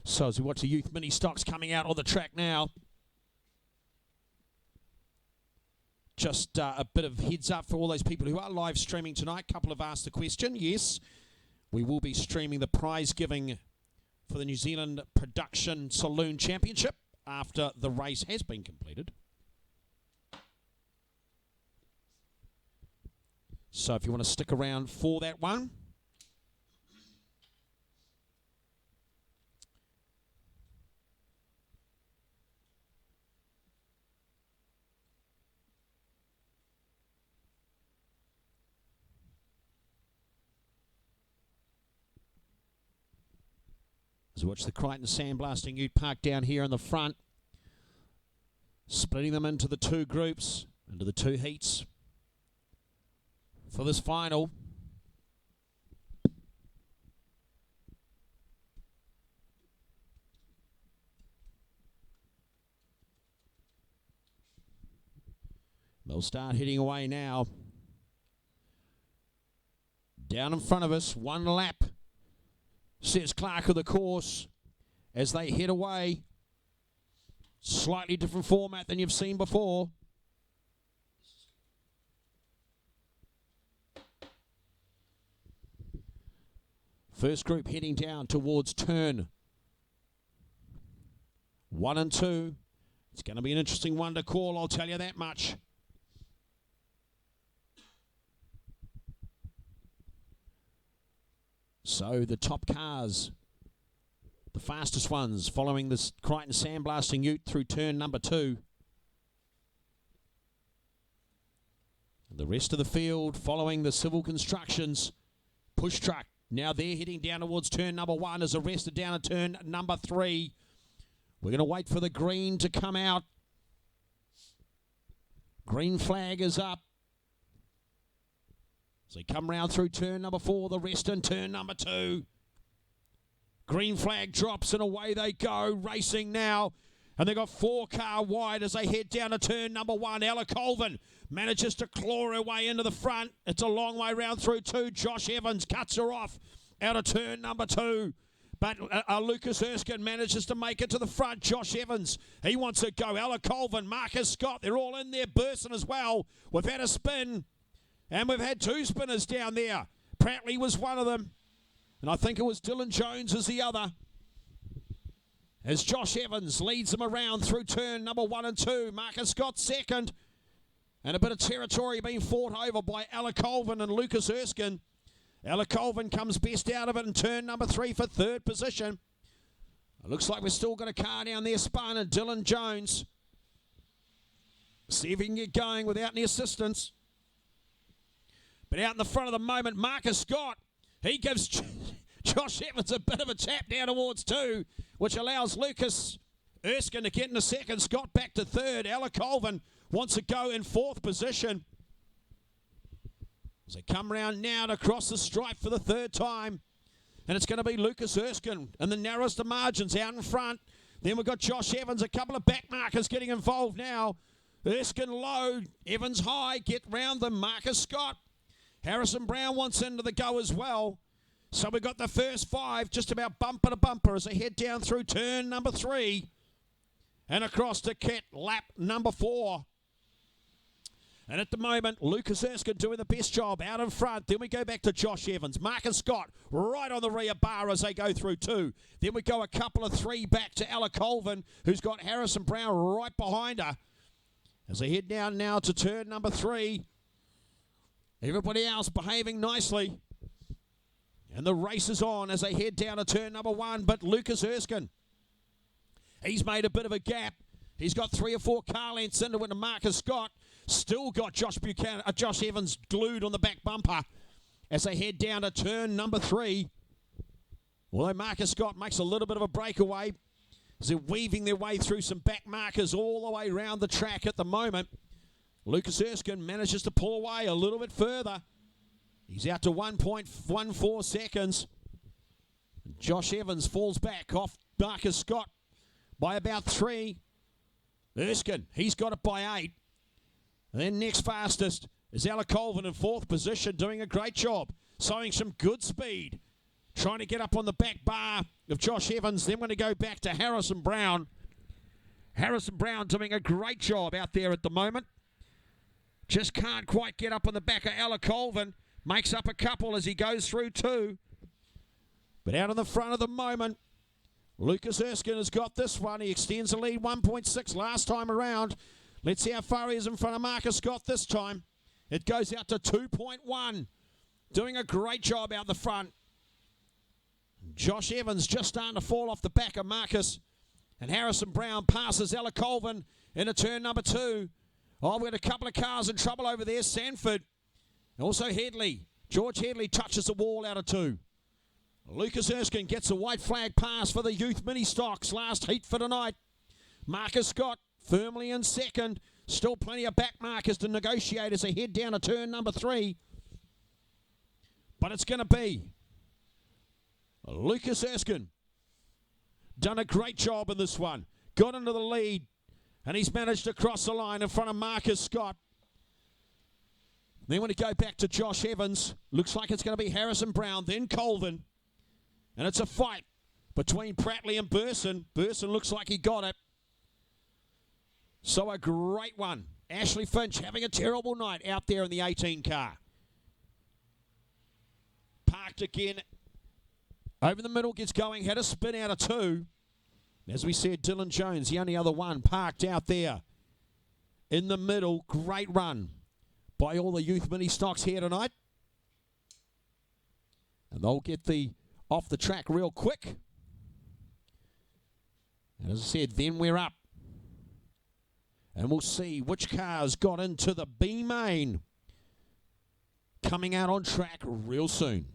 So as we watch the youth Ministocks coming out on the track now, just a bit of heads up for all those people who are live streaming tonight. A couple have asked the question. Yes, we will be streaming the prize giving for the New Zealand Production Saloon Championship after the race has been completed. So if you want to stick around for that one. As we watch the Crichton Sandblasting Ute Park down here in the front, splitting them into the two groups, into the two heats for this final. They'll start heading away now. Down in front of us, one lap, says Clark of the course, as they head away. Slightly different format than you've seen before. First group heading down towards turn 1 and 2. It's going to be an interesting one to call, I'll tell you that much. So the top cars, the fastest ones, following this Crichton Sandblasting Ute through turn number 2. And the rest of the field following the Civil Constructions push truck. Now they're heading down towards turn number 1 as arrested down at turn number 3. We're going to wait for the green to come out. Green flag is up. So they come round through turn number 4, the rest in turn number 2. Green flag drops and away they go, racing now. And they've got 4 car wide as they head down to turn number 1. Ella Colvin manages to claw her way into the front. It's a long way round through 2. Josh Evans cuts her off out of turn number 2. But Lucas Erskine manages to make it to the front. Josh Evans, he wants to go. Ella Colvin, Marcus Scott, they're all in there bursting as well. We've had a spin. And we've had 2 spinners down there. Prattley was one of them. And I think it was Dylan Jones as the other. As Josh Evans leads them around through turn number 1 and 2. Marcus Scott second. And a bit of territory being fought over by Ella Colvin and Lucas Erskine. Ella Colvin comes best out of it in turn number 3 for 3rd position. It looks like we've still got a car down there spun, and Dylan Jones. See if he can get going without any assistance. But out in the front of the moment, Marcus Scott, he gives Josh Evans a bit of a tap down towards 2, which allows Lucas Erskine to get into 2nd. Scott back to 3rd. Ella Colvin wants to go in 4th position. As they come round now to cross the stripe for the 3rd time. And it's going to be Lucas Erskine in the narrowest of margins out in front. Then we've got Josh Evans, a couple of back markers getting involved now. Erskine low, Evans high, get round them. Marcus Scott. Harrison Brown wants into the go as well. So we've got the first 5 just about bumper to bumper as they head down through turn number 3. And across to Kit, lap number 4. And at the moment, Lucas Erskine doing the best job out in front. Then we go back to Josh Evans. Marcus Scott right on the rear bar as they go through 2. Then we go a couple of 3 back to Ella Colvin, who's got Harrison Brown right behind her. As they head down now to turn number 3. Everybody else behaving nicely. And the race is on as they head down to turn number 1. But Lucas Erskine, he's made a bit of a gap. He's got 3 or 4 car lengths into it. And Marcus Scott still got Josh Evans glued on the back bumper as they head down to turn number 3. Although Marcus Scott makes a little bit of a breakaway as they're weaving their way through some back markers all the way around the track at the moment. Lucas Erskine manages to pull away a little bit further. He's out to 1.14 seconds. Josh Evans falls back off Marcus Scott by about 3. Erskine, he's got it by 8. And then next fastest is Ella Colvin in 4th position, doing a great job, showing some good speed. trying to get up on the back bar of Josh Evans. Then going to go back to Harrison Brown. Harrison Brown doing a great job out there at the moment. Just can't quite get up on the back of Ella Colvin. Makes up a couple as he goes through two. But out in the front at the moment, Lucas Erskine has got this one. He extends the lead 1.6 last time around. Let's see how far he is in front of Marcus Scott this time. It goes out to 2.1. Doing a great job out the front. Josh Evans just starting to fall off the back of Marcus. And Harrison Brown passes Ella Colvin into turn number 2. Oh, we've got a couple of cars in trouble over there. Sanford. Also Headley. George Headley touches the wall out of 2. Lucas Erskine gets a white flag pass for the youth Ministocks. Last heat for tonight. Marcus Scott firmly in second. Still plenty of back markers to negotiate as they head down to turn number 3. But it's going to be Lucas Erskine. Done a great job in this one. Got into the lead. And he's managed to cross the line in front of Marcus Scott. Then when we go back to Josh Evans, looks like it's going to be Harrison Brown, then Colvin. And it's a fight between Prattley and Burson. Burson looks like he got it. So a great one. Ashley Finch having a terrible night out there in the 18 car. Parked again. Over the middle, gets going, had a spin out of 2. As we said, Dylan Jones, the only other one, parked out there in the middle. Great run by all the youth Ministocks here tonight. And they'll get the off the track real quick. And as I said, then we're up. And we'll see which cars got into the B main. Coming out on track real soon.